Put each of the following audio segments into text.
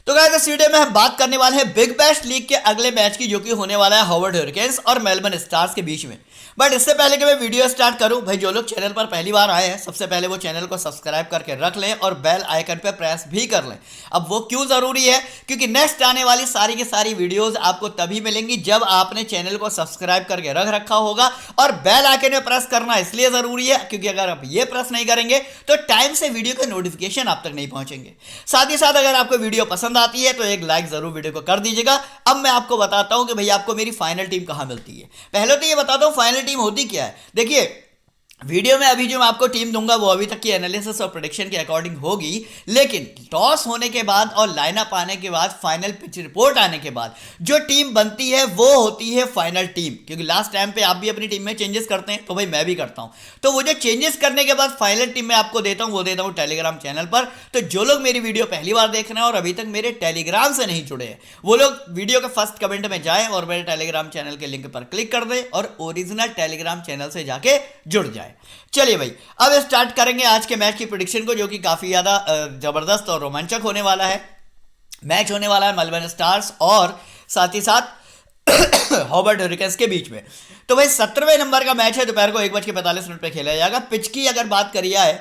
तो गाइस इस वीडियो में हम बात करने वाले हैं बिग बैश लीग के अगले मैच की, जो कि होने वाला है हॉवर्ड हरिकेन्स और मेलबर्न स्टार्स के बीच में। बट इससे पहले कि मैं वीडियो स्टार्ट करूं, भाई जो लोग चैनल पर पहली बार आए हैं सबसे पहले वो चैनल को सब्सक्राइब करके रख लें और बेल आइकन पे प्रेस भी कर लें। अब वो क्यों जरूरी है? क्योंकि नेक्स्ट आने वाली सारी की सारी वीडियोस आपको तभी मिलेंगी जब आपने चैनल को सब्सक्राइब करके रख रखा होगा। और बेल आइकन में प्रेस करना इसलिए जरूरी है क्योंकि अगर आप ये प्रेस नहीं करेंगे तो टाइम से वीडियो के नोटिफिकेशन आप तक नहीं पहुंचेंगे। साथ ही साथ अगर आपको वीडियो पसंद आती है तो एक लाइक जरूर वीडियो को कर दीजिएगा। अब मैं आपको बताता हूं कि भैया आपको मेरी फाइनल टीम कहां मिलती है। पहले तो ये बताता हूं फाइनल टीम होती क्या है। देखिए वीडियो में अभी जो मैं आपको टीम दूंगा वो अभी तक की एनालिसिस और प्रेडिक्शन के अकॉर्डिंग होगी, लेकिन टॉस होने के बाद और लाइनअप आने के बाद, फाइनल पिच रिपोर्ट आने के बाद जो टीम बनती है वो होती है फाइनल टीम। क्योंकि लास्ट टाइम पे आप भी अपनी टीम में चेंजेस करते हैं, तो भाई मैं भी करता हूं। तो वो जो चेंजेस करने के बाद फाइनल टीम में आपको देता हूं वो देता हूं टेलीग्राम चैनल पर। तो जो लोग मेरी वीडियो पहली बार देख रहे हैं और अभी तक मेरे टेलीग्राम से नहीं जुड़े हैं, वो लोग वीडियो के फर्स्ट कमेंट में जाए और मेरे टेलीग्राम चैनल के लिंक पर क्लिक कर दे और ओरिजिनल टेलीग्राम चैनल से जाके जुड़ जाए। चलिए भाई अब स्टार्ट करेंगे आज के मैच की प्रेडिक्शन को, जो कि काफी ज्यादा जबरदस्त और रोमांचक होने वाला है। मैच होने वाला है मेलबर्न स्टार्स और साथ ही साथ हॉवर्ड हरिकेन्स के बीच में। तो भाई 17वें नंबर का मैच है, दोपहर को 1:45 पे खेला जाएगा। पिच की अगर बात करी जाए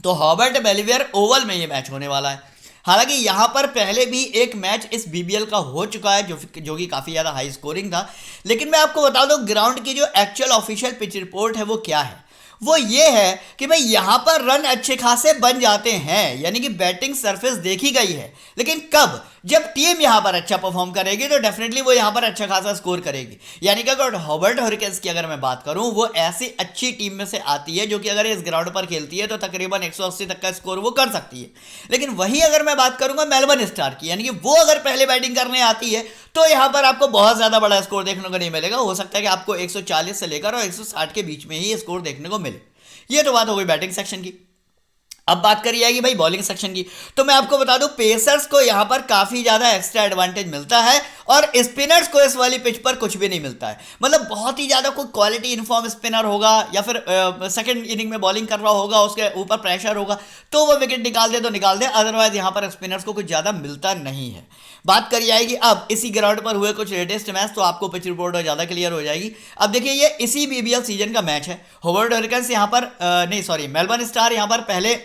तो हॉबर्ट बेलिवियर ओवल में ये मैच होने वाला है। हालांकि यहां पर पहले भी एक मैच इस बीबीएल का हो चुका है जो कि काफी ज्यादा हाई स्कोरिंग था। लेकिन मैं आपको बता दूं ग्राउंड की जो एक्चुअल ऑफिशियल पिच रिपोर्ट है वो क्या है। वो ये है कि भाई यहां पर रन अच्छे खासे बन जाते हैं, यानी कि बैटिंग सरफेस देखी गई है। लेकिन कब? जब टीम यहां पर अच्छा परफॉर्म करेगी तो डेफिनेटली वो यहां पर अच्छा खासा स्कोर करेगी। यानी कि अगर हॉवर्ड हरिकेन्स की अगर मैं बात करूं, वो ऐसी अच्छी टीम में से आती है जो कि अगर इस ग्राउंड पर खेलती है तो तकरीबन 180 तक का स्कोर वो कर सकती है। लेकिन वही अगर मैं बात करूंगा मेलबर्न स्टार की, यानी कि वो अगर पहले बैटिंग करने आती है तो यहां पर आपको बहुत ज्यादा बड़ा स्कोर देखने को नहीं मिलेगा। हो सकता है कि आपको 140 से लेकर और 160 के बीच में ही स्कोर देखने को मिले। ये तो बात हो गई बैटिंग सेक्शन की। अब बात करी जाएगी भाई बॉलिंग सेक्शन की। तो मैं आपको बता दूं पेसर्स को यहां पर काफी ज्यादा एक्स्ट्रा एडवांटेज मिलता है और स्पिनर्स को इस वाली पिच पर कुछ भी नहीं मिलता है। मतलब बहुत ही ज्यादा कोई क्वालिटी इनफॉर्म स्पिनर होगा या फिर सेकंड इनिंग में बॉलिंग कर रहा होगा, उसके ऊपर प्रेशर होगा तो वो विकेट निकाल दे तो निकाल दे, अदरवाइज यहां पर स्पिनर्स को कुछ ज्यादा मिलता नहीं है। बात करी जाएगी अब इसी ग्राउंड पर हुए कुछ लेटेस्ट मैच, तो आपको पिच रिपोर्ट ज्यादा क्लियर हो जाएगी। अब देखिए ये इसी बीबीएल सीजन का मैच है। हॉवर्ड हरिकेन्स यहां पर मेलबर्न स्टार यहां पर पहले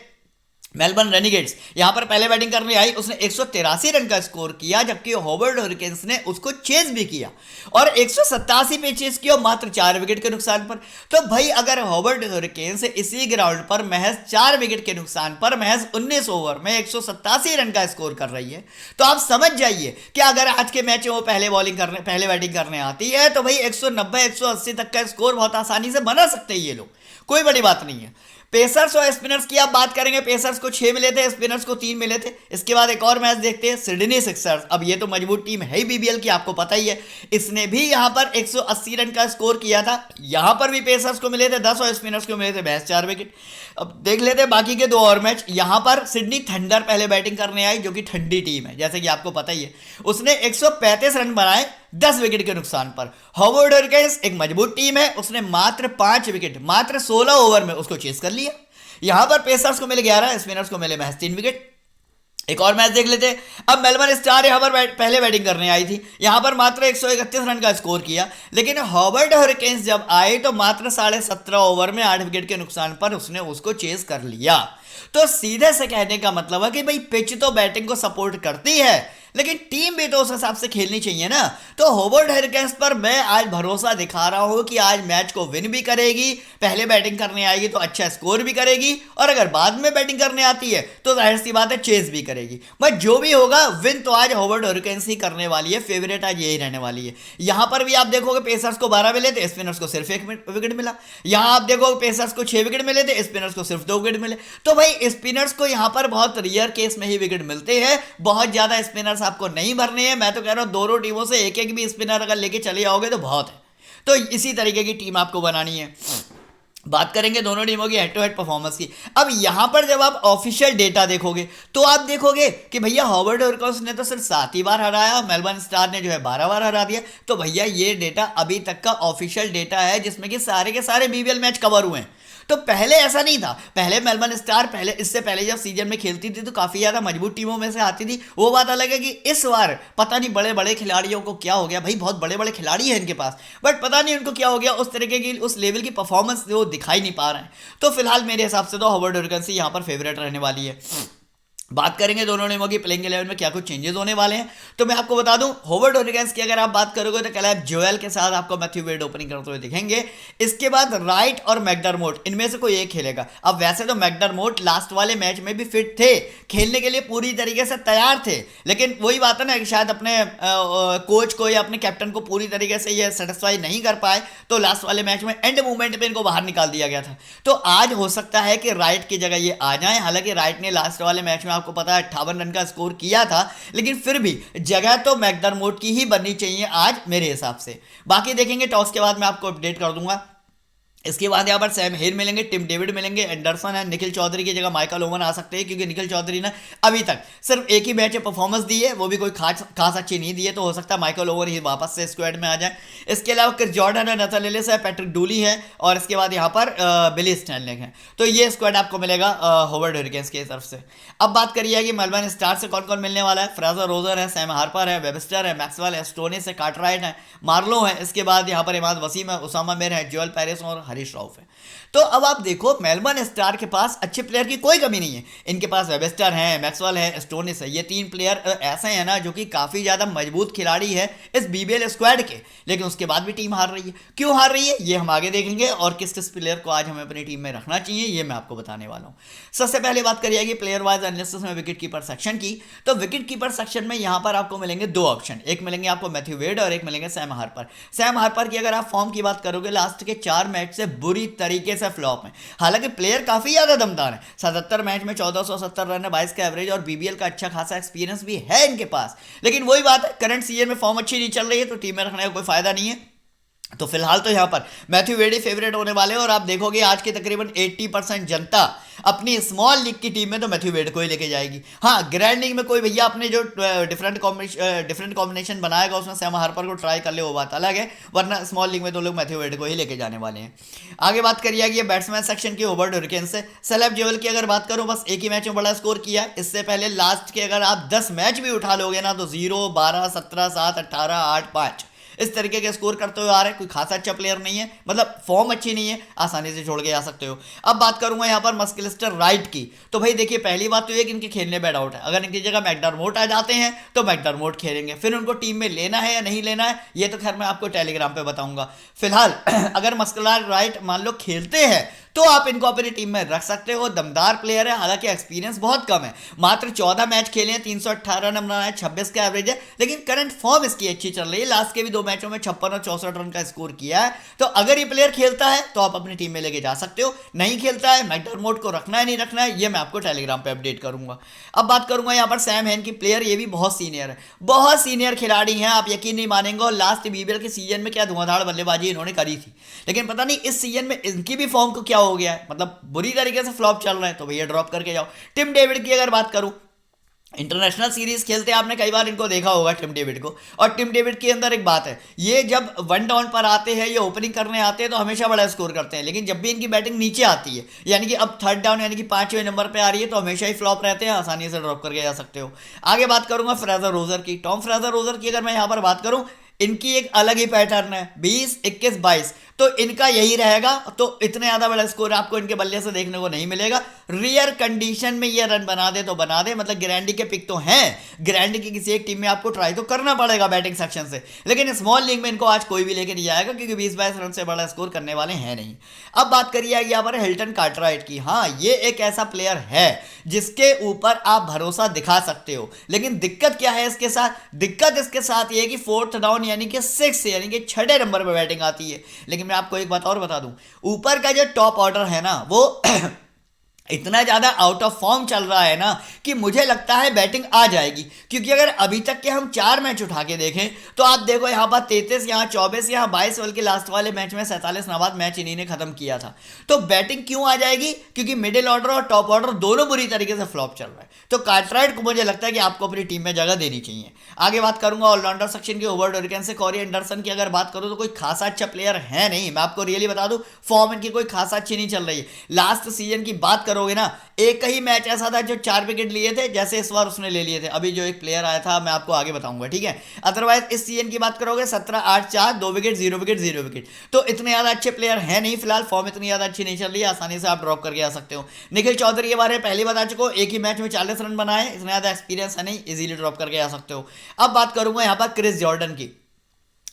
मेलबर्न रेनिगेट्स यहां पर पहले बैटिंग करने आई, उसने 183 रन का स्कोर किया, जबकि हॉवर्ड हरिकेन्स ने उसको चेज भी किया और 187 पे चेज किया मात्र 4 विकेट के नुकसान पर। तो भाई अगर हॉवर्ड हरिकेन्स इसी ग्राउंड पर महज 4 विकेट के नुकसान पर महज 19 ओवर में 187 रन का स्कोर कर रही है, तो आप समझ जाइए कि अगर आज के मैच में वो पहले बैटिंग करने आती है तो भाई 190 180 तक का स्कोर बहुत आसानी से बना सकते हैं ये लोग, कोई बड़ी बात नहीं है। पेसर्स और स्पिनर्स की आप बात करेंगे, पेसर्स को 6 मिले थे, स्पिनर्स को 3 मिले थे। इसके बाद एक और मैच देखते हैं, सिडनी सिक्सर्स। अब ये तो मजबूत टीम है ही बीबीएल की, आपको पता ही है। इसने भी यहां पर 180 रन का स्कोर किया था। यहां पर भी पेसर्स को मिले थे 10 और स्पिनर्स को मिले थे महज 4 विकेट। अब देख लेते हैं बाकी के 2 और मैच। यहां पर सिडनी थंडर पहले बैटिंग करने आई, जो कि ठंडी टीम है जैसे कि आपको पता ही है। उसने 135 रन बनाए 10 विकेट के नुकसान पर। हॉवर्ड हरिकेन्स एक मजबूत टीम है, उसने मात्र 5 विकेट मात्र 16 ओवर में उसको चेस कर लिया। यहां पर पेसर्स को मिले 11, स्पिनर्स को मिले महज 3 विकेट। एक और मैच देख लेते हैं। अब मेलबर्न स्टार यहां पर पहले बैटिंग करने आई थी, यहां पर मात्र 131 रन का स्कोर किया। लेकिन हॉवर्ड हरिकेन्स जब आए तो मात्र 17.5 ओवर में 8 विकेट के नुकसान पर उसने उसको चेस कर लिया। तो सीधे से कहने का मतलब है कि भाई पिच तो बैटिंग को सपोर्ट करती है, लेकिन टीम भी तो उस हिसाब से खेलनी चाहिए ना। तो हॉवर्ड हरिकेन्स पर मैं आज भरोसा दिखा रहा हूं कि आज मैच को विन भी करेगी, पहले बैटिंग करने आएगी तो अच्छा स्कोर भी करेगी, और अगर बाद में बैटिंग करने आती है तो जाहिर सी बात है चेस भी करेगी। बट जो भी होगा विन तो आज हॉवर्ड हरिकेन्स ही करने वाली है, फेवरेट आज यही रहने वाली है। यहां पर भी आप देखोगे पेसर्स को 12 मिले थे, स्पिनर्स को सिर्फ 1 विकेट मिला। यहां आप देखोगे पेसर्स को 6 विकेट मिले थे, स्पिनर्स को सिर्फ 2 विकेट मिले। तो भाई स्पिनर्स को यहां पर बहुत रेयर केस में ही विकेट मिलते हैं, बहुत ज्यादा स्पिनर्स आपको नहीं भरने हैं। मैं तो कह रहा हूं दोनों टीमों से एक एक भी स्पिनर अगर लेके चले जाओगे तो बहुत है। तो इसी तरीके की टीम आपको बनानी है। बात करेंगे दोनों टीमों की हेड टू हेड परफॉर्मेंस की। अब यहां पर जब आप ऑफिशियल डेटा देखोगे तो आप देखोगे कि भैया हॉवर्ड हरिकेन्स ने तो सिर्फ 7 ही बार हराया, मेलबर्न स्टार ने जो है 12 बार हरा दिया। तो भैया ये डेटा अभी तक का ऑफिशियल डेटा है जिसमें कि सारे के सारे बीबीएल मैच कवर हुए हैं। तो पहले ऐसा नहीं था, पहले मेलबर्न स्टार पहले इससे पहले जब सीजन में खेलती थी तो काफी ज्यादा मजबूत टीमों में से आती थी। वो बात अलग है कि इस बार पता नहीं बड़े बड़े खिलाड़ियों को क्या हो गया, भाई बहुत बड़े बड़े खिलाड़ी हैं इनके पास, बट पता नहीं उनको क्या हो गया, उस तरीके की उस लेवल की परफॉर्मेंस वो दिखाई नहीं पा रहे हैं। तो फिलहाल मेरे हिसाब से तो हॉवर्ड हरिकेन्स यहाँ पर फेवरेट रहने वाली है। बात करेंगे दोनों टीमों की प्लेइंग 11 में क्या कुछ चेंजेस होने वाले हैं, तो मैं आपको बता दूं हॉवर्ड हरिकेन्स की अगर आप बात करोगे तो कैलेब जोएल के साथ आपको मैथ्यू वेड ओपनिंग करते हुए दिखेंगे। इसके बाद राइट और मैकडरमोट इनमें से कोई एक खेलेगा। अब वैसे तो मैकडरमोट लास्ट वाले मैच में भी फिट थे, खेलने के लिए पूरी तरीके से तैयार थे, लेकिन वही बात है ना कि शायद अपने कोच को या अपने कैप्टन को पूरी तरीके से ये सेटिस्फाई नहीं कर पाए, तो लास्ट वाले मैच में एंड मूवमेंट में इनको बाहर निकाल दिया गया था। तो आज हो सकता है कि राइट की जगह ये आ जाए। हालांकि राइट ने लास्ट वाले मैच में आपको पता है 58 रन का स्कोर किया था, लेकिन फिर भी जगह तो मैकडरमोट की ही बननी चाहिए आज मेरे हिसाब से। बाकी देखेंगे टॉस के बाद मैं आपको अपडेट कर दूंगा। इसके बाद यहाँ पर सैम हेर मिलेंगे, टिम डेविड मिलेंगे, एंडरसन है, निखिल चौधरी की जगह माइकल ओवन आ सकते हैं, क्योंकि निखिल चौधरी ने अभी तक सिर्फ एक ही मैच में परफॉर्मेंस दी है, वो भी कोई खास अच्छी नहीं दी है, तो हो सकता है माइकल ओवन ही वापस से स्क्वाड में आ जाए। इसके अलावा क्रिस जॉर्डन है, नथन एलिस है, पैट्रिक डूली है, और इसके बाद यहाँ पर बिली स्टैनलिंग है। तो ये स्क्वाड आपको मिलेगा हॉवर्ड हरिकेन्स की तरफ से। अब बात करिए कि मेलबर्न स्टार से कौन कौन मिलने वाला है। फ्रेजर रोजर है, सैम हार्पर है, वेबस्टर है, मैक्सवेल है, स्टोनिस है, कार्टराइट है, मार्लो है, इसके बाद यहाँ पर इमाद वसीम है, उसामा मिर है, जोएल पेरिस और हरीश राउफ है। तो अब आप देखो मेलबर्न स्टार के पास अच्छे प्लेयर की कोई कमी नहीं है। इनके पास वेबस्टर है, मैक्सवेल है, स्टोनिस है, ये तीन प्लेयर ऐसे हैं ना जो कि काफी ज्यादा मजबूत खिलाड़ी है इस बीबीएल स्क्वाड के, लेकिन उसके बाद भी टीम हार रही है। क्यों हार रही है ये हम आगे देखेंगे, और किस किस प्लेयर को आज हमें अपनी टीम में रखना चाहिए ये मैं आपको बताने वाला हूं। सबसे पहले बात करिए प्लेयर वाइज एनालिसिस में विकेट कीपर सेक्शन की, तो विकेट कीपर सेक्शन में यहां पर आपको मिलेंगे दो ऑप्शन, एक मिलेंगे आपको मैथ्यू वेड और एक मिलेंगे सैम हार्पर। सैम हार्पर की अगर आप फॉर्म की बात करोगे लास्ट के 4 मैच से बुरी तरीके से फ्लॉप है। हालांकि प्लेयर काफी ज्यादा दमदार है, 77 मैच में 1470 रन है, 22 का एवरेज, और बीबीएल का अच्छा खासा एक्सपीरियंस भी है इनके पास। लेकिन वही बात है, करंट सीजन में फॉर्म अच्छी नहीं चल रही है, तो टीम में रखने का कोई फायदा नहीं है। तो फिलहाल तो यहां पर मैथ्यू वेड ही फेवरेट होने वाले हैं, और आप देखोगे आज की तकरीबन 80% जनता अपनी स्मॉल लीग की टीम में तो मैथ्यू वेड को ही लेके जाएगी। हाँ, ग्रैंड लीग में कोई भैया अपने जो डिफरेंट कॉम्बिनेशन बनाएगा उसमें सैम हार्पर को ट्राई कर ले, वो बात अलग है, वरना स्मॉल लीग में तो लोग मैथ्यू वेड को ही लेके जाने वाले हैं। आगे बात करिए कि बैट्समैन सेक्शन की हॉवर्ड हरिकेन्स से कैलेब जोएल की अगर बात करूं, बस एक ही मैच में बड़ा स्कोर किया। इससे पहले लास्ट के अगर आप 10 मैच भी उठा लोगे ना तो 0, 12, 17, 7, 18, 8, 5 इस तरीके के स्कोर करते हुए आ रहे हैं। कोई खासा अच्छा प्लेयर नहीं है, मतलब फॉर्म अच्छी नहीं है, आसानी से छोड़ के जा सकते हो। अब बात करूंगा यहाँ पर मस्किलिस्टर राइट की, तो भाई देखिए पहली बात तो ये कि इनके खेलने पे डाउट है। अगर इनकी जगह मैकडरमोट आ जाते हैं तो मैकडरमोट खेलेंगे, फिर उनको टीम में लेना है या नहीं लेना है ये तो खैर मैं आपको टेलीग्राम पे बताऊंगा। फिलहाल अगर मस्कुलर राइट मान लो खेलते हैं तो आप इनको अपनी टीम में रख सकते हो, दमदार प्लेयर है, हालांकि एक्सपीरियंस बहुत कम है, मात्र 14 मैच खेले हैं, 318 रन बनाया है, 26 का एवरेज है, लेकिन करंट फॉर्म इसकी अच्छी चल रही है। लास्ट के भी 2 मैचों में 56 और 64 रन का स्कोर किया है। तो अगर ये प्लेयर खेलता है तो आप अपनी टीम में लेके जा सकते हो, नहीं खेलता है मैकडरमोट को रखना है नहीं रखना है ये मैं आपको टेलीग्राम पे अपडेट करूंगा। अब बात करूंगा यहाँ पर सैम हेन की, प्लेयर ये भी बहुत सीनियर है, बहुत सीनियर खिलाड़ी हैं, आप यकीन नहीं मानेंगे। और लास्ट बीबीएल के सीजन में क्या धुआंधार बल्लेबाजी इन्होंने करी थी, लेकिन पता नहीं इस सीजन में इनकी भी फॉर्म को क्या हो गया है, मतलब बुरी तरीके से फ्लॉप चल रहा है, तो भैया ड्रॉप करके जाओ। टिम डेविड की अगर बात करूं, इंटरनेशनल सीरीज खेलते हैं, आपने कई बार इनको देखा होगा टिम डेविड को, और टिम डेविड के अंदर एक बात है, ये जब 1 डाउन पर आते हैं, ये ओपनिंग करने आते हैं तो हमेशा बड़ा स्कोर करते हैं, लेकिन जब भी इनकी बैटिंग नीचे आती है, यानी कि अब 3rd डाउन यानी कि 5वें नंबर पे आ रही है, तो हमेशा ही फ्लॉप रहते हैं, आसानी से ड्रॉप करके जा सकते हो। आगे बात करूंगा फ्रेजर रोजर की, टॉम फ्रेजर रोजर की अगर मैं यहाँ पर बात करूं, इनकी एक अलग ही पैटर्न है, 20, 21, 22 तो इनका यही रहेगा। तो इतने ज़्यादा बड़ा स्कोर आपको इनके बल्ले से देखने को नहीं मिलेगा। रियर कंडीशन में ये रन बना दे तो बना दे, मतलब ग्रैंडी के पिक तो हैं, ग्रैंडी की किसी एक टीम में आपको ट्राई तो करना पड़ेगा बैटिंग सेक्शन से, लेकिन स्मॉल लीग में इनको आज कोई भी लेके नहीं जाएगा, क्योंकि 20-22 रन से बड़ा स्कोर करने वाले हैं नहीं। अब बात करिए यहाँ पर हिल्टन कार्टराइट की, हाँ ये एक ऐसा प्लेयर है जिसके ऊपर आप भरोसा दिखा सकते हो, लेकिन दिक्कत क्या है इसके साथ, दिक्कत इसके साथ ये है कि 4th डाउन यानी कि 6 यानी कि 6 नंबर पर बैटिंग आती है। लेकिन मैं आपको एक बात और बता दूं, ऊपर का जो टॉप ऑर्डर है ना वो इतना ज़्यादा आउट ऑफ फॉर्म चल रहा है ना कि मुझे लगता है बैटिंग आ जाएगी। क्योंकि अगर अभी तक के हम 4 मैच उठा के देखें तो आप देखो यहाँ पर 33, यहाँ 24, यहाँ 22, बल्कि लास्ट वाले मैच में 47 नाबाद मैच इन्हीं ने खत्म किया था। तो बैटिंग क्यों आ जाएगी? क्योंकि मिडिल ऑर्डर और टॉप ऑर्डर दोनों बुरी तरीके से फ्लॉप चल रहा है। तो कार्टराइट को मुझे लगता है कि आपको अपनी टीम में जगह देनी चाहिए। आगे बात करूंगा ऑलराउंडर सेक्शन की। ओवर डोरिकन से कॉरी एंडरसन की अगर बात करूं तो कोई खासा अच्छा प्लेयर है नहीं। मैं आपको रियली बता दूं, फॉर्म इनकी कोई खासा अच्छी नहीं चल रही है। लास्ट सीजन की बात करोगे ना, एक ही मैच ऐसा था जो 4 विकेट लिए थे, जैसे इस बार उसने ले लिए थे। अभी जो एक प्लेयर आया था मैं आपको आगे बताऊंगा, ठीक है। अदरवाइज इस सीजन की बात करोगे 17, 8, 4, 2 विकेट, 0 विकेट, 0 विकेट। तो इतने ज्यादा अच्छे प्लेयर है नहीं फिलहाल, फॉर्म इतनी ज्यादा अच्छी नहीं चल रही है, आसानी से आप ड्रॉप करके आ सकते हो। निखिल चौधरी के बारे में पहले बता चुका हूं, एक ही मैच में 40 रन बनाए, इतना ज्यादा एक्सपीरियंस है नहीं, इजीली ड्रॉप करके आ सकते हो। अब बात करूंगा यहाँ पर क्रिस जॉर्डन की।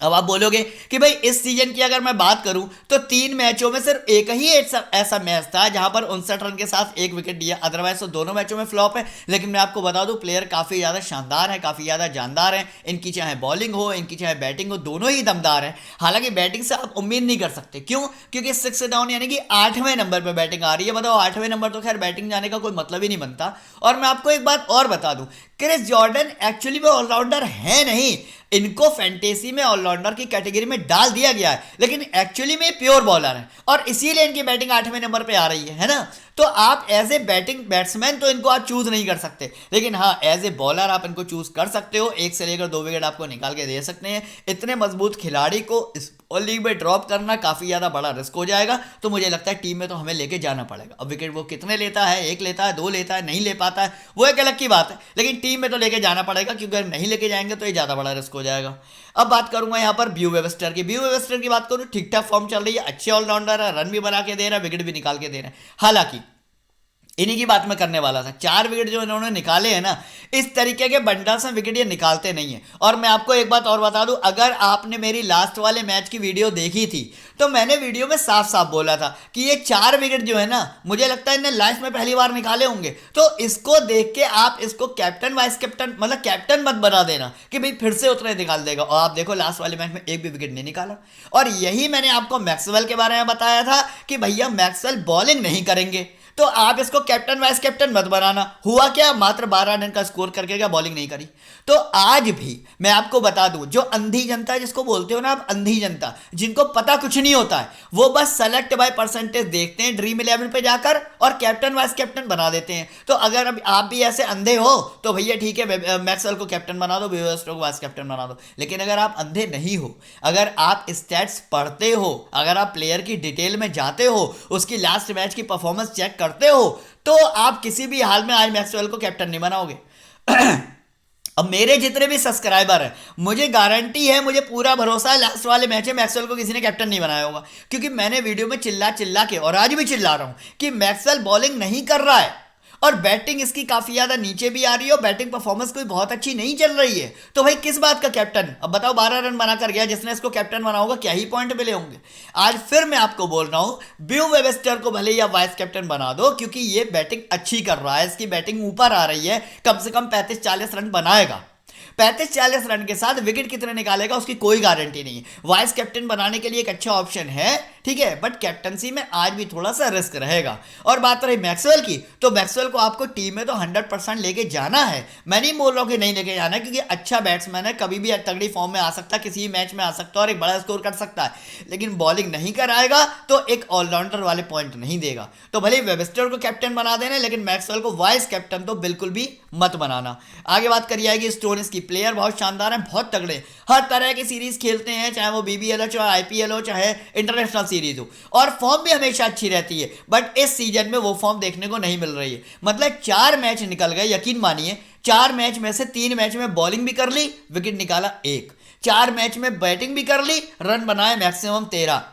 अब आप बोलोगे कि भाई इस सीजन की अगर मैं बात करूं तो 3 मैचों में सिर्फ एक ही ऐसा मैच था जहां पर 59 रन के साथ 1 विकेट दिया, अदरवाइज तो दोनों मैचों में फ्लॉप है। लेकिन मैं आपको बता दूं, प्लेयर काफी ज्यादा शानदार है, काफी ज्यादा जानदार है। इनकी चाहे बॉलिंग हो, इनकी चाहे बैटिंग हो, दोनों ही दमदार है। हालांकि बैटिंग से आप उम्मीद नहीं कर सकते, क्यों? क्योंकि 6 डाउन यानी कि 8वें नंबर पर बैटिंग आ रही है। बताओ 8वें नंबर तो खैर बैटिंग जाने का कोई मतलब ही नहीं बनता। और मैं आपको एक बात और बता दूं, क्रिस जॉर्डन एक्चुअली में ऑलराउंडर है नहीं, इनको फैंटेसी में ऑलराउंडर की कैटेगरी में डाल दिया गया है, लेकिन एक्चुअली में प्योर बॉलर है और इसीलिए इनकी बैटिंग 8वें नंबर पे आ रही है ना। तो आप एज ए बैटिंग बैट्समैन तो इनको आप चूज नहीं कर सकते, लेकिन हाँ एज ए बॉलर आप इनको चूज कर सकते हो। 1 से लेकर 2 विकेट आपको निकाल के दे सकते हैं। इतने मजबूत खिलाड़ी को इस लीग में ड्रॉप करना काफी ज्यादा बड़ा रिस्क हो जाएगा। तो मुझे लगता है टीम में तो हमें लेके जाना पड़ेगा। अब विकेट वो कितने लेता है, 1 लेता है, 2 लेता है, नहीं ले पाता है, वो एक अलग की बात है, लेकिन टीम में तो लेके जाना पड़ेगा, क्योंकि अगर नहीं लेके जाएंगे तो ये ज्यादा बड़ा रिस्क हो जाएगा। अब बात करूंगा यहाँ पर ब्यू वेबस्टर की। ब्यू वेबस्टर की बात करूं, ठीक ठाक फॉर्म चल रही है, अच्छे ऑलराउंडर है, रन भी बना के दे रहा है, विकेट भी निकाल के दे रहा है। हालांकि इन्हीं की बात मैं करने वाला था, 4 विकेट जो इन्होंने निकाले हैं ना, इस तरीके के बंडल से विकेट ये निकालते नहीं है। और मैं आपको एक बात और बता दूं, अगर आपने मेरी लास्ट वाले मैच की वीडियो देखी थी तो मैंने वीडियो में साफ साफ बोला था कि ये 4 विकेट जो है ना, मुझे लगता है इन्हें लाइफ में पहली बार निकाले होंगे। तो इसको देख के आप इसको कैप्टन वाइस कैप्टन मतलब कैप्टन मत बना देना कि भाई फिर से उतने निकाल देगा। और आप देखो लास्ट वाले मैच में एक भी विकेट नहीं निकाला। और यही मैंने आपको मैक्सवेल के बारे में बताया था कि भैया मैक्सवेल बॉलिंग नहीं करेंगे, तो आप इसको कैप्टन वाइस कैप्टन मत बनाना। हुआ क्या, मात्र 12 रन का स्कोर करके क्या बॉलिंग नहीं करी। तो आज भी मैं आपको बता दूं, जो अंधी जनता जिसको बोलते हो ना आप, अंधी जनता जिनको पता कुछ नहीं होता है, वो बस सेलेक्ट बाय परसेंटेज देखते हैं ड्रीम 11 पे जाकर और कैप्टन वाइस कैप्टन बना देते हैं। तो अगर अब आप भी ऐसे अंधे हो तो भैया ठीक है, मैक्सवेल को कैप्टन बना दो, बेयरस्टो को वाइस कैप्टन बना दो। लेकिन अगर आप अंधे नहीं हो, अगर आप स्टैट्स पढ़ते हो, अगर आप प्लेयर की डिटेल में जाते हो, उसकी लास्ट मैच की परफॉर्मेंस चेक करते हो, तो आप किसी भी हाल में आज मैक्सवेल को कैप्टन नहीं बनाओगे। अब मेरे जितने भी सब्सक्राइबर हैं, मुझे गारंटी है, मुझे पूरा भरोसा है, लास्ट वाले मैच में मैक्सवेल को किसी ने कैप्टन नहीं बनाया होगा। क्योंकि मैंने वीडियो में चिल्ला चिल्ला के, और आज भी चिल्ला रहा हूं कि मैक्सवेल बॉलिंग नहीं कर रहा है और बैटिंग इसकी काफी ज्यादा नीचे भी आ रही है और बैटिंग परफॉर्मेंस कोई बहुत अच्छी नहीं चल रही है। तो भाई किस बात का कैप्टन? अब बताओ, 12 रन बनाकर गया, जिसने इसको कैप्टन बना होगा क्या ही पॉइंट मिले होंगे। आज फिर मैं आपको बोल रहा हूं, ब्यू वेबस्टर को भले या वाइस कैप्टन बना दो, क्योंकि ये बैटिंग अच्छी कर रहा है, इसकी बैटिंग ऊपर आ रही है, कम से कम 35-40 रन बनाएगा। 35-40 रन के साथ विकेट कितने निकालेगा उसकी कोई गारंटी नहीं है। वाइस कैप्टन बनाने के लिए एक अच्छा ऑप्शन है, ठीक है, बट कैप्टनसी में आज भी थोड़ा सा रिस्क रहेगा। और बात रही मैक्सवेल की, तो मैक्सवेल को आपको टीम में तो 100% लेके जाना है। मैं नहीं बोल रहा हूं कि नहीं लेके जाना है, क्योंकि अच्छा बैट्समैन है, कभी भी तगड़ी फॉर्म में आ सकता है, किसी मैच में आ सकता है और एक बड़ा स्कोर कर सकता है, लेकिन बॉलिंग नहीं कराएगा तो एक ऑलराउंडर वाले पॉइंट नहीं देगा। तो भले वेबस्टर को कैप्टन बना देना, लेकिन मैक्सवेल को वाइस कैप्टन तो बिल्कुल भी मत बनाना। आगे बात करी जाएगी स्टोनिस की। प्लेयर बहुत शानदार है, बहुत तगड़े, हर तरह की सीरीज खेलते हैं, चाहे वो बीबीएल हो, चाहे आईपीएल हो, चाहे इंटरनेशनल सीरीज हो, और फॉर्म भी हमेशा अच्छी रहती है। बट इस सीजन में वो फॉर्म देखने को नहीं मिल रही है। मतलब 4 मैच निकल गए, यकीन मानिए 4 मैच में से 3 मैच में बॉलिंग भी कर ली, विकेट निकाला 1, 4 मैच में बैटिंग भी कर ली, रन बनाए मैक्सिमम 13।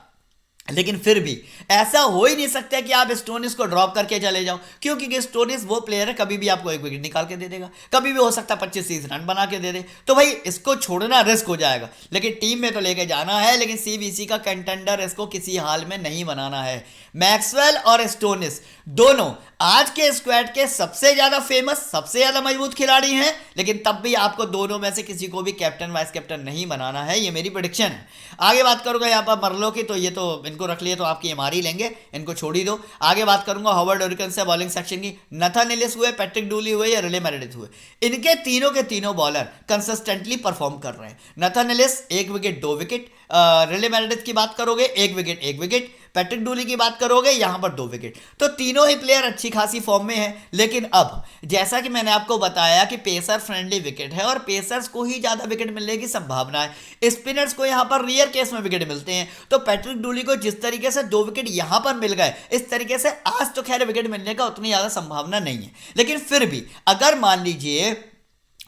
लेकिन फिर भी ऐसा हो ही नहीं सकता कि आप स्टोनिस को ड्रॉप करके चले जाओ, क्योंकि स्टोनिस वो प्लेयर है, कभी भी आपको 1 विकेट निकाल के दे देगा, कभी भी हो सकता है 25-30 रन बना के दे दे। तो भाई इसको छोड़ना रिस्क हो जाएगा, लेकिन टीम में तो लेके जाना है। लेकिन सीबीसी का कंटेंडर इसको किसी हाल में नहीं बनाना है। मैक्सवेल और स्टोनिस दोनों आज के स्क्वाड के सबसे ज्यादा फेमस, सबसे ज्यादा मजबूत खिलाड़ी हैं, लेकिन तब भी आपको दोनों में से किसी को भी कैप्टन वाइस कैप्टन नहीं बनाना है, ये मेरी प्रेडिक्शन है। आगे बात करूंगा यहाँ पर मरलो की, तो ये तो इनको रख लिए तो आपकी एमआर ही लेंगे, इनको छोड़ ही दो। आगे बात करूंगा हॉवर्ड हरिकेन्स से बॉलिंग सेक्शन की। नथन एलिस हुए, पैट्रिक डूली हुए या रिले मेरेडिथ हुए, इनके तीनों के तीनों बॉलर कंसिस्टेंटली परफॉर्म कर रहे हैं। Nathan Alice 1 wicket 2 wicket, Riley Meredith की बात करोगे 1 विकेट 1 विकेट, पैट्रिक डूली की बात करोगे यहां पर 2 विकेट। तो तीनों ही प्लेयर अच्छी खासी फॉर्म में है। लेकिन अब जैसा कि मैंने आपको बताया कि पेसर फ्रेंडली विकेट है और पेसर्स को ही ज्यादा विकेट मिलने की संभावना है, स्पिनर्स को यहां पर रेयर केस में विकेट मिलते हैं। तो पैट्रिक डूली को जिस तरीके से 2 विकेट यहां पर मिल गए, इस तरीके से आज तो खैर विकेट मिलने का उतनी ज्यादा संभावना नहीं है। लेकिन फिर भी अगर मान लीजिए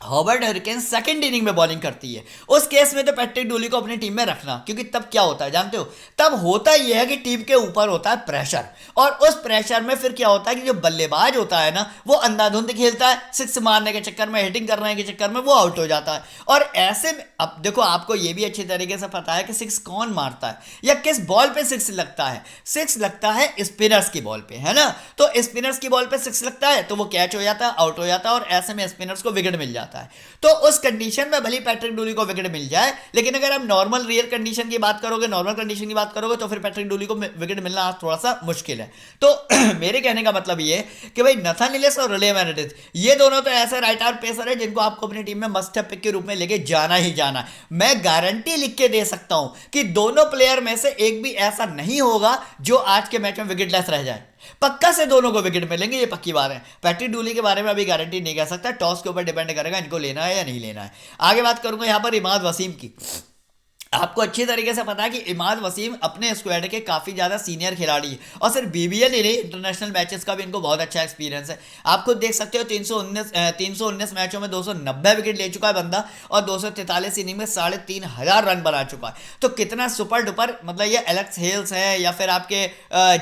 हॉवर्ड हरिकेन्स सेकंड इनिंग में बॉलिंग करती है, उस केस में तो पैट्रिक डूली को अपनी टीम में रखना, क्योंकि तब क्या होता है जानते हो, तब होता यह है कि टीम के ऊपर होता है प्रेशर, और उस प्रेशर में फिर क्या होता है कि जो बल्लेबाज होता है ना, वो अंधाधुंध खेलता है, सिक्स मारने के चक्कर में, हिटिंग करने के चक्कर में वो आउट हो जाता है। और ऐसे में अब देखो, आपको ये भी अच्छी तरीके से पता है कि सिक्स कौन मारता है या किस बॉल पे सिक्स लगता है। सिक्स लगता है स्पिनर्स की बॉल पे, है ना। तो स्पिनर्स की बॉल पे सिक्स लगता है तो वो कैच हो जाता है, आउट हो जाता है, और ऐसे में स्पिनर्स को विकेट मिल जाता है। तो उस कंडीशन में भले पैट्रिक डूली को विकेट मिल जाए, लेकिन अगर आप नॉर्मल रियल कंडीशन की बात करोगे, नॉर्मल कंडीशन की बात करोगे, तो फिर पैट्रिक डूली को विकेट मिलना आज थोड़ा सा मुश्किल है। तो मेरे कहने का मतलब ये कि भाई नथन एलिस और रिले मेरेडिथ, ये दोनों तो ऐसे राइट आर्म पेसर है जिनको आपको अपनी टीम में मस्ट हैव पिक के रूप में लेके जाना ही जाना है। मैं गारंटी लिख के दे सकता हूं कि दोनों प्लेयर में से एक भी ऐसा नहीं होगा जो आज के मैच में विकेटलेस रह जाए। पक्का से दोनों को विकेट मिलेंगे, ये पक्की बात है। पैट्रिक डूली के बारे में अभी गारंटी नहीं कह सकता, टॉस के ऊपर डिपेंड करेगा इनको लेना है या नहीं लेना है। आगे बात करूंगा यहां पर इमाद वसीम की। आपको अच्छी तरीके से पता है कि इमाद वसीम अपने स्क्वाड के काफ़ी ज़्यादा सीनियर खिलाड़ी है, और सिर्फ बीबीएल ही नहीं, इंटरनेशनल मैचेस का भी इनको बहुत अच्छा एक्सपीरियंस है। आप खुद देख सकते हो 319 मैचों में 290 विकेट ले चुका है बंदा, और 243 इनिंग में 3500 रन बना चुका है। तो कितना सुपर डुपर, मतलब ये एलेक्स हेल्स हैं या फिर आपके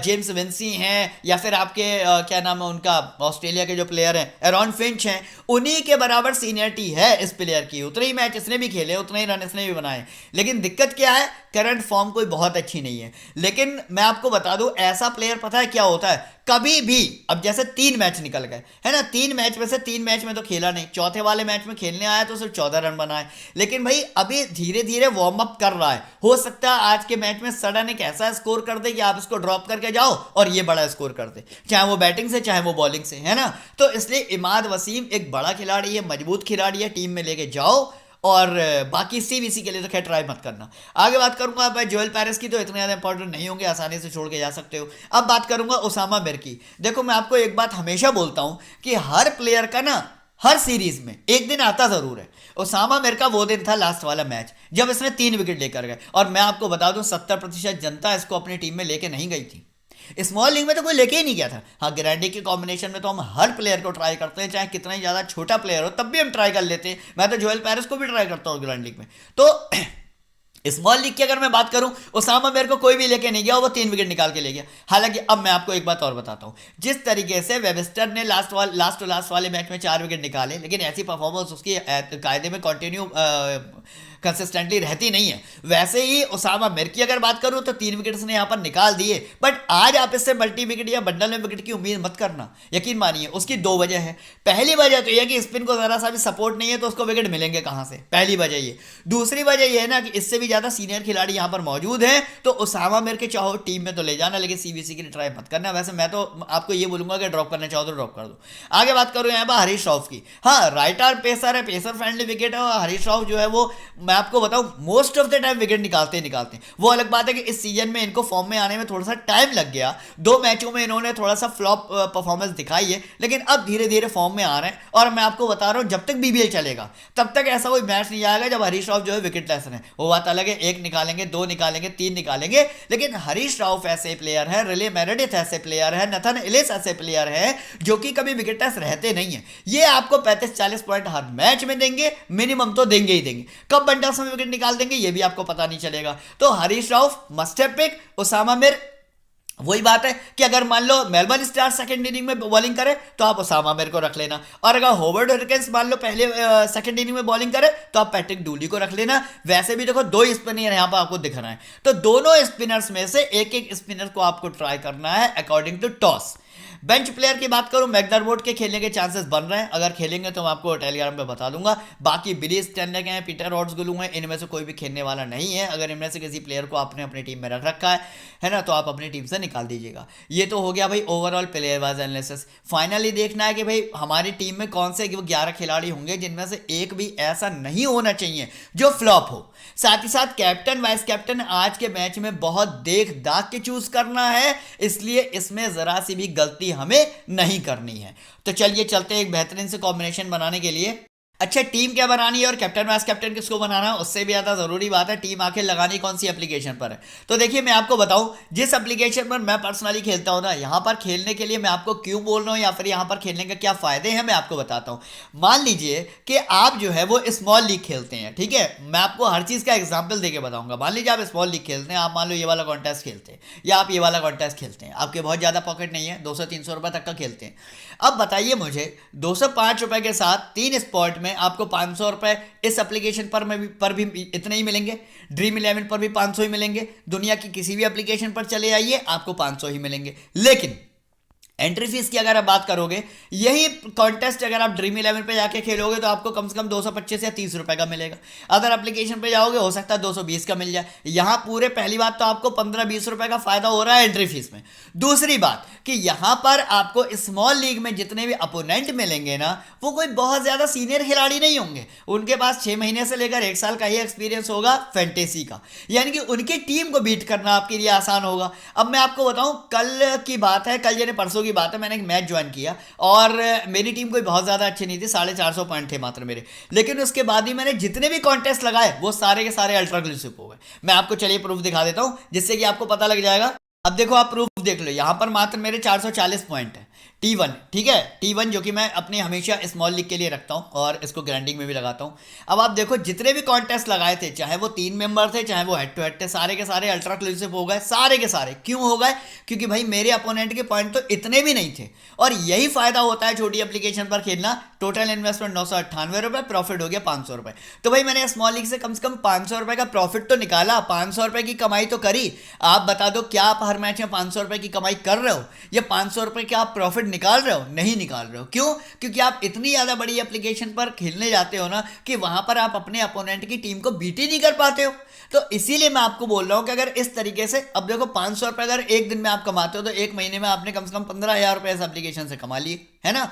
जेम्स विंसी हैं या फिर आपके क्या नाम है उनका, ऑस्ट्रेलिया के जो प्लेयर हैं एरॉन फिंच हैं, उन्हीं के बराबर सीनियरिटी है इस प्लेयर की। उतने ही मैच इसने भी खेले, उतने ही रन इसने भी बनाए। लेकिन दिक्कत क्या है, करंट फॉर्म कोई बहुत अच्छी नहीं है। लेकिन मैं आपको बता दूं, ऐसा प्लेयर पता है क्या होता है, कभी भी, अब जैसे 3 मैच निकल गए है ना, 3 मैच में से 3 मैच में तो खेला नहीं, चौथे वाले मैच में खेलने आया तो सिर्फ 14 रन बनाए। लेकिन भाई अभी धीरे धीरे वार्म अप कर रहा है, हो सकता है आज के मैच में सडन एक ऐसा स्कोर कर दे कि आप इसको ड्रॉप करके जाओ और ये बड़ा स्कोर कर दे, चाहे वो बैटिंग से चाहे वो बॉलिंग से, है ना। तो इसलिए इमाद वसीम एक बड़ा खिलाड़ी है, मजबूत खिलाड़ी है, टीम में लेके जाओ, और बाकी सीबीसी के लिए तो खैर ट्राई मत करना। आगे बात करूंगा भाई जोएल पेरिस की, तो इतने ज़्यादा इंपॉर्टेंट नहीं होंगे, आसानी से छोड़ के जा सकते हो। अब बात करूंगा उसामा मिर की। देखो मैं आपको एक बात हमेशा बोलता हूं कि हर प्लेयर का ना हर सीरीज में एक दिन आता जरूर है। उसामा मिर का वो दिन था लास्ट वाला मैच जब इसने 3 विकेट लेकर गए, और मैं आपको बता दूं 70% जनता इसको अपनी टीम में लेके नहीं गई थी। स्मॉल लीग में तो कोई लेके ही नहीं गया था। हाँ, ग्रैंडी के कॉम्बिनेशन में तो हम हर प्लेयर को ट्राई करते हैं, चाहे कितना ही ज़्यादा छोटा प्लेयर हो तब भी हम ट्राई कर लेते हैं। मैं तो जोएल पेरिस को भी ट्राई करता हूँ ग्रैंड लीग में। तो स्मॉल लीग की अगर मैं बात करूं, उसामा मिर को कोई भी लेके नहीं गया, वो 3 विकेट निकाल के ले गया। हालांकि अब मैं आपको एक बात और बताता हूं, जिस तरीके से वेबस्टर ने लास्ट वाले मैच में 4 विकेट निकाले, लेकिन ऐसी परफॉर्मेंस उसकी कायदे में कंटिन्यू कंसिस्टेंटली रहती नहीं है, वैसे ही उसामा मिर की अगर बात करूं तो 3 विकेट उसने यहां पर निकाल दिए। बट आज आप इससे मल्टी विकेट या बंडल में विकेट की उम्मीद मत करना, यकीन मानिए। उसकी 2 वजह है। पहली वजह तो यह कि स्पिन को जरा सा भी सपोर्ट नहीं है, तो उसको विकेट मिलेंगे कहां से, पहली वजह ये। दूसरी वजह यह है ना कि इससे भी ज्यादा सीनियर खिलाड़ी यहां पर मौजूद हैं, तो उसामा मिर के चाहो टीम में तो ले जाना, लेकिन सीबीसी के लिए ट्राई मत करना। वैसे मैं तो आपको ये बोलूंगा कि ड्रॉप करना चाहो तो ड्रॉप कर दो। आगे बात करूं यहाँ पर हरीश राव की। हाँ, राइट आर्म पेसर है, पेसर फ्रेंडली विकेट है, और हरीश राव जो है वो मैं आपको बताऊं most of the time wicket निकालते हैं। वो अलग बात है कि इस सीजन में इनको फॉर्म में आने में थोड़ा सा टाइम लग गया, 2 मैचों में इन्होंने थोड़ा सा फ्लॉप परफॉर्मेंस दिखाई है, लेकिन अब धीरे धीरे फॉर्म में आ रहे हैं। और मैं आपको बता रहा हूं, जब तक बीबीएल चलेगा तब तक ऐसा कोई मैच नहीं आएगा जब हरीश राव जो है विकेट लेस है। वो बात अलग है, 1 निकालेंगे, 2 निकालेंगे, 3 निकालेंगे, लेकिन हरीश राव ऐसे प्लेयर है, रिले मेरेडिथ ऐसे प्लेयर है, नथन एलिस ऐसे प्लेयर है जो कि कभी विकेट लेस रहते नहीं है। ये आपको 35-40 पॉइंट हर मैच में देंगे, मिनिमम तो देंगे ही देंगे। कब बंडल्स में विकेट निकाल देंगे ये भी आपको पता नहीं चलेगा। तो Harish Rao must have pick. Usama Mir, वही बात है कि अगर मान लो मेलबर्न स्टार्स सेकंड इनिंग में बॉलिंग करे तो आप उसामा मिर को रख लेना, और अगर हॉवर्ड हरिकेन्स मान लो पहले सेकंड इनिंग में बॉलिंग करे तो आप पैट्रिक डूली को रख लेना। वैसे भी देखो 2 स्पिनर यहां पर आपको दिख रहे हैं, तो दोनों स्पिनर्स में से एक स्पिनर को आपको ट्राई करना है according to toss. Bench player की बात करूं, मैकडरमोट के खेलने के चांसेस बन रहे हैं, अगर खेलेंगे तो मैं आपको टेलीग्राम पे बता दूंगा। बाकी बिली स्टैंडर्ड हैं, पीटर हॉट्सगुलू हैं, इनमें से कोई भी खेलने वाला नहीं है। अगर इनमें से किसी प्लेयर को आपने अपनी टीम में रख रखा है ना, तो आप अपनी टीम से निकाल दीजिएगा। ये तो हो गया भाई overall player wise analysis. Finally देखना है कि भाई हमारी टीम में कौन से 11 खिलाड़ी होंगे जिनमें से एक भी ऐसा नहीं होना चाहिए जो फ्लॉप हो। साथ ही साथ कैप्टन वाइस कैप्टन आज के मैच में बहुत देख दाग के चूज करना है, इसलिए इसमें जरा सी भी गलती हमें नहीं करनी है। तो चलिए चलते हैं एक बेहतरीन से कॉम्बिनेशन बनाने के लिए। अच्छा, टीम क्या बनानी है और कैप्टन वाइस कैप्टन किसको बनाना है, उससे भी ज़्यादा ज़रूरी बात है टीम आखिर लगानी कौन सी एप्लीकेशन पर है। तो देखिए मैं आपको बताऊं, जिस एप्लीकेशन पर मैं पर्सनली खेलता हूं ना, यहां पर खेलने के लिए मैं आपको क्यों बोल रहा हूं या फिर यहां पर खेलने के क्या फ़ायदे हैं मैं आपको बताता हूं। मान लीजिए कि आप जो है वो स्मॉल लीग खेलते हैं, ठीक है, मैं आपको हर चीज़ का एग्जाम्पल देके बताऊंगा। मान लीजिए आप स्मॉल लीग खेलते हैं, आप मान लो ये वाला कॉन्टेस्ट खेलते हैं या आप ये वाला कॉन्टेस्ट खेलते हैं, आपके बहुत ज़्यादा पॉकेट नहीं है, 200-300 रुपये तक का खेलते हैं। अब बताइए मुझे 205 रुपये के साथ 3 स्पॉट में आपको 500 रुपए इस एप्लीकेशन पर भी इतने ही मिलेंगे, ड्रीम 11 पर भी 500 ही मिलेंगे, दुनिया की किसी भी एप्लीकेशन पर चले आइए आपको 500 ही मिलेंगे। लेकिन एंट्री फीस की अगर आप बात करोगे, यही कॉन्टेस्ट अगर आप ड्रीम 11 पे जाके खेलोगे तो आपको कम से कम 225 या 30 रुपए का मिलेगा। अदर एप्लीकेशन पे जाओगे हो सकता है 220 का मिल जाए। यहां पूरे पहली बात तो आपको 15-20 रुपए का फायदा हो रहा है एंट्री फीस में। दूसरी बात कि यहां पर आपको स्मॉल लीग में जितने भी अपोनेंट मिलेंगे ना, वो कोई बहुत ज्यादा सीनियर खिलाड़ी नहीं होंगे, उनके पास 6 महीने से लेकर 1 साल का ही एक्सपीरियंस होगा फैंटेसी का, यानी कि उनकी टीम को बीट करना आपके लिए आसान होगा। अब मैं आपको बताऊं, कल की बात है, कल यानी परसों की बात है, मैंने एक मैच ज्वाइन किया और मेरी टीम कोई बहुत ज्यादा अच्छी नहीं थी, 450 पॉइंट थे मात्र मेरे, लेकिन उसके बाद ही मैंने जितने भी कॉन्टेस्ट लगाए वो सारे के सारे अल्ट्रा एक्सक्लूसिव हो गए। मैं आपको चलिए प्रूफ दिखा देता हूं जिससे कि आपको पता लग जाएगा। अब देखो आप प्रूफ देख लो, यहां पर मात्र मेरे 440 पॉइंट है T1, ठीक है, T1 जो कि मैं अपने हमेशा स्मॉल लीग के लिए रखता हूं और इसको ग्राइंडिंग में भी लगाता हूं। अब आप देखो जितने भी कॉन्टेस्ट लगाए थे, चाहे वो 3 मेंबर थे चाहे वो हेड टू हेड थे, सारे के सारे अल्ट्रा एक्सक्लूसिव हो गए, सारे के सारे। क्यों हो गए? क्योंकि भाई मेरे अपोनेंट के पॉइंट तो इतने भी नहीं थे, और यही फायदा होता है छोटी एप्लीकेशन पर खेलना। टोटल इन्वेस्टमेंट 998 रुपए, प्रॉफिट हो गया 500 रुपए। तो भाई मैंने स्मॉल लीग से कम 500 रुपए का प्रॉफिट तो निकाला, 500 रुपए की कमाई तो करी। आप बता दो क्या आप हर मैच में 500 रुपए की कमाई कर रहे हो या 500 रुपए क्या आप प्रॉफिट निकाल रहे हो? नहीं निकाल रहे हो। क्यों? क्योंकि आप इतनी ज्यादा बड़ी एप्लीकेशन पर खेलने जाते हो ना कि वहां पर आप अपने अपोनेंट की टीम को बीट ही नहीं कर पाते हो। तो इसीलिए मैं आपको बोल रहा हूं कि अगर इस तरीके से, अब देखो 500 रुपए अगर एक दिन में आप कमाते हो तो एक महीने में आपने कम से कम 15,000 रुपए इस एप्लीकेशन से कमा लिए, है ना।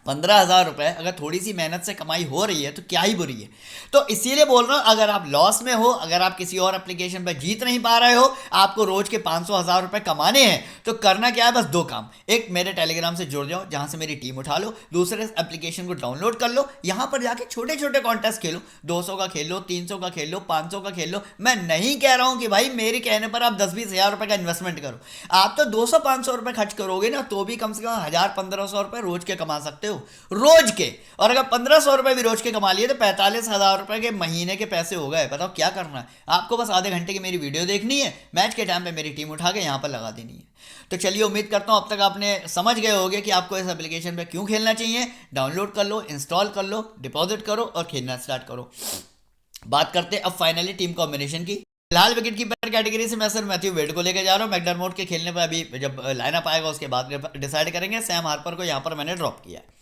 15,000 रुपए अगर थोड़ी सी मेहनत से कमाई हो रही है तो क्या ही बुरी है। तो इसीलिए बोल रहा हूं, अगर आप लॉस में हो, अगर आप किसी और एप्लीकेशन पर जीत नहीं पा रहे हो, आपको रोज के 500,000 रुपए कमाने हैं, तो करना क्या है, बस 2 काम। एक, मेरे टेलीग्राम से जुड़ जाओ जहां से मेरी टीम उठा लो। दूसरे, एप्लीकेशन को डाउनलोड कर लो, यहां पर जाके छोटे छोटे कॉन्टेस्ट खेलो, 200 का खेल लो, 300 का खेल लो, 500 का खेल लो। मैं नहीं कह रहा हूं कि भाई मेरे कहने पर आप 10-20 हजार रुपए का इन्वेस्टमेंट करो। आप तो 200-500 रुपए खर्च करोगे ना तो भी कम से कम 1,000-1,500 रुपए रोज के कमा सकते हो, रोज के। और अगर 1,500 रुपए भी रोज के कमा लिए तो 45,000 रुपए के महीने के पैसे हो गए। बताओ क्या करना है आपको, बस आधे घंटे की मेरी वीडियो देखनी है, मैच के टाइम पे मेरी टीम उठा के यहां पर लगा देनी है। तो चलिए, उम्मीद करता हूं अब तक आपने समझ गए होंगे कि आपको इस एप्लीकेशन पे क्यों खेलना चाहिए। डाउनलोड कर लो, इंस्टॉल कर लो, डिपॉजिट करो और खेलना स्टार्ट करो। बात करते हैं अब फाइनली टीम कॉम्बिनेशन की। फिलहाल विकेट कीपर कैटेगरी से मैं सर मैथ्यू वेड को लेकर जा रहा हूं। मैकडरमोट के खेलने पर अभी जब लाइनअप आएगा उसके बाद डिसाइड करेंगे। सैम हार्पर को यहां पर मैंने ड्रॉप किया है।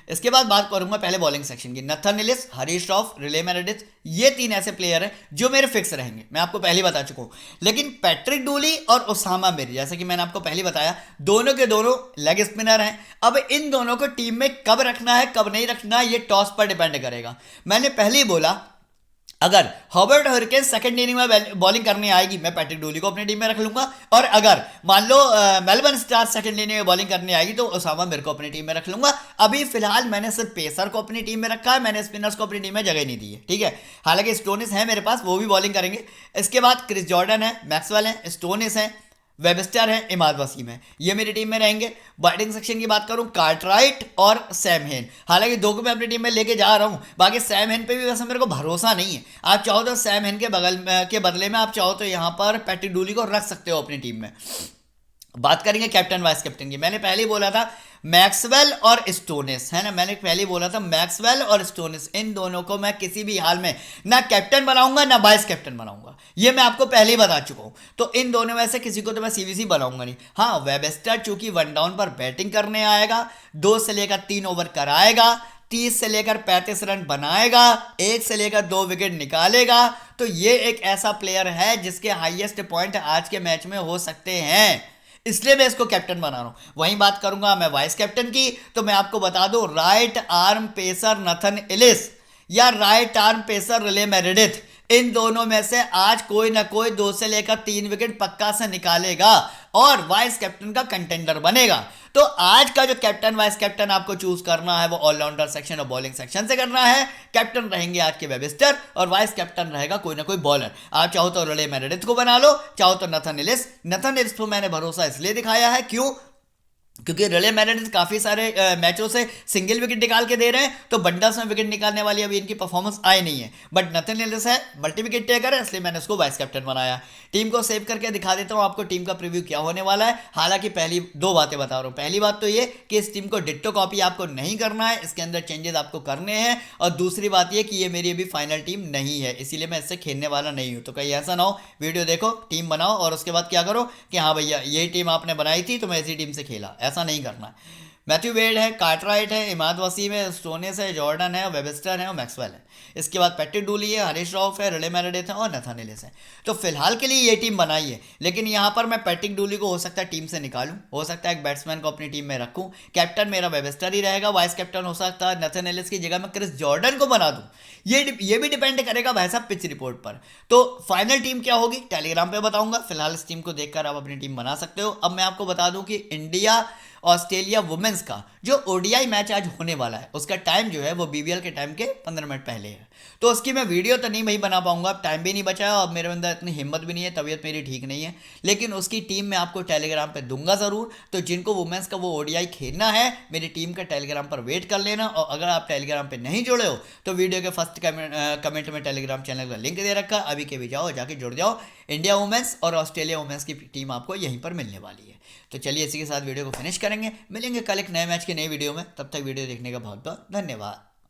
इसके बाद बात करूंगा पहले बॉलिंग सेक्शन की। Nathan Alice, Harish Rao, Riley Meredith, ये 3 ऐसे प्लेयर हैं जो मेरे फिक्स रहेंगे, मैं आपको पहले बता चुका हूं। लेकिन पैट्रिक डूली और ओसामा मिर, जैसे कि मैंने आपको पहले बताया, दोनों के दोनों लेग स्पिनर हैं। अब इन दोनों को टीम में कब रखना है कब नहीं रखना है ये टॉस पर डिपेंड करेगा। मैंने पहले ही बोला, अगर हॉवर्ड हरिकेन्स सेकंड इनिंग में बॉलिंग करने आएगी मैं पैट्रिक डूली को अपनी टीम में रख लूंगा, और अगर मान लो मेलबर्न स्टार्स सेकंड इनिंग में बॉलिंग करने आएगी तो ओसामा मिर को अपनी टीम में रख लूंगा। अभी फिलहाल मैंने सिर्फ पेसर को अपनी टीम में रखा है, मैंने स्पिनर्स को अपनी टीम में जगह नहीं दी है, ठीक है। हालांकि स्टोनिस है मेरे पास, वो भी बॉलिंग करेंगे। इसके बाद क्रिस जॉर्डन है, मैक्सवेल है, स्टोनिस है, वेबस्टर है, इमाद वसीम है, ये मेरी टीम में रहेंगे। बैटिंग सेक्शन की बात करूं, कार्टराइट और सैम हेन, हालांकि 2 को मैं अपनी टीम में लेके जा रहा हूं। बाकी सैम हेन पे भी वैसे मेरे को भरोसा नहीं है। आप चाहो तो सैम हेन के बदले में आप चाहो तो यहां पर पैट्रिक डूली को रख सकते हो अपनी टीम में। बात करेंगे कैप्टन वाइस कैप्टन की। मैंने पहले ही बोला था मैक्सवेल और स्टोनिस, है ना, मैंने पहले ही बोला था मैक्सवेल और स्टोनिस, इन दोनों को मैं किसी भी हाल में ना कैप्टन बनाऊंगा ना वाइस कैप्टन बनाऊंगा, ये मैं आपको पहले ही बता चुका हूं। तो इन दोनों में से किसी को तो मैं सीवीसी बनाऊंगा नहीं। हाँ, वेबस्टर चूंकि 1 डाउन पर बैटिंग करने आएगा, 2 से लेकर 3 ओवर कराएगा, 30 से लेकर 35 रन बनाएगा, 1 से लेकर 2 विकेट निकालेगा, तो ये एक ऐसा प्लेयर है जिसके हाईएस्ट पॉइंट आज के मैच में हो सकते हैं, इसलिए मैं इसको कैप्टन बना रहा हूं। वहीं बात करूंगा मैं वाइस कैप्टन की, तो मैं आपको बता दूं right arm pacer Nathan Ellis या right arm pacer Riley Meredith, इन दोनों में से आज कोई ना कोई 2 से लेकर 3 विकेट पक्का से निकालेगा और वाइस कैप्टन का कंटेंडर बनेगा। तो आज का जो कैप्टन वाइस कैप्टन आपको चूज करना है वो ऑलराउंडर सेक्शन और बॉलिंग सेक्शन से करना है। कैप्टन रहेंगे आज के वेबस्टर और वाइस कैप्टन रहेगा कोई ना कोई बॉलर। आप चाहो तो रिले मेरेडिथ को बना लो, चाहो तो नथन एलिस। नथन एलिस को मैंने भरोसा इसलिए दिखाया है, क्यों, क्योंकि रिले मेरेडिथ काफी सारे मैचों से सिंगल विकेट निकाल के दे रहे हैं, तो बंडल्स में विकेट निकालने वाली अभी इनकी परफॉर्मेंस आई नहीं है। बट नथन एलिस है, मल्टी विकेट टेकर है, इसलिए मैंने उसको वाइस कैप्टन बनाया। टीम को सेव करके दिखा देता हूँ आपको टीम का प्रीव्यू क्या होने वाला है। हालांकि पहली 2 बातें बता रहा हूँ। पहली बात तो ये कि इस टीम को डिट्टो कॉपी आपको नहीं करना है, इसके अंदर चेंजेस आपको करने हैं। और दूसरी बात ये कि ये मेरी अभी फाइनल टीम नहीं है, इसीलिए मैं इससे खेलने वाला नहीं हूँ। तो कहीं ऐसा ना हो, वीडियो देखो, टीम बनाओ और उसके बाद क्या करो कि हाँ भैया ये टीम आपने बनाई थी तो मैं इसी टीम से खेला, ऐसा नहीं करना है। मैथ्यू वेड है, कार्टराइट है, इमाद वसीम है, स्टोनिस है, जॉर्डन है, वेबस्टर है और मैक्सवेल है। इसके बाद पैट्रिक डूली है, हरीश राव है, रिले मेरेडिथ है और नथन एलिस है। तो फिलहाल के लिए ये टीम बनाई है, लेकिन यहाँ पर मैं पैट्रिक डूली को हो सकता है टीम से निकालूं, हो सकता है एक बैट्समैन को अपनी टीम में रखूं। कैप्टन मेरा वेबस्टर ही रहेगा, वाइस कैप्टन हो सकता है नथन एलिस की जगह मैं क्रिस जॉर्डन को बना दूं। ये भी डिपेंड करेगा भाई साहब पिच रिपोर्ट पर। तो फाइनल टीम क्या होगी टेलीग्राम पे बताऊंगा। फिलहाल इस टीम को देखकर आप अपनी टीम बना सकते हो। अब मैं आपको बता दूं कि इंडिया ऑस्ट्रेलिया वुमेन्स का जो ओडीआई मैच आज होने वाला है उसका टाइम जो है वो बीबीएल के टाइम के 15 मिनट पहले है। तो उसकी मैं वीडियो तो नहीं भाई बना पाऊंगा, अब टाइम भी नहीं बचा है और मेरे अंदर इतनी हिम्मत भी नहीं है, तबीयत मेरी ठीक नहीं है। लेकिन उसकी टीम मैं आपको टेलीग्राम पे दूंगा ज़रूर। तो जिनको वुमेन्स का वो ओडीआई खेलना है मेरी टीम का टेलीग्राम पर वेट कर लेना। और अगर आप टेलीग्राम पर नहीं जुड़े हो तो वीडियो के फर्स्ट कमेंट में टेलीग्राम चैनल का लिंक दे रखा, अभी के भी जाओ, जाके जुड़ जाओ। इंडिया वुमेन्स और ऑस्ट्रेलिया वुमेन्स की टीम आपको यहीं पर मिलने वाली है। तो चलिए इसी के साथ वीडियो को फिनिश करेंगे, मिलेंगे कल एक नए मैच के नई वीडियो में। तब तक वीडियो देखने का बहुत बहुत धन्यवाद।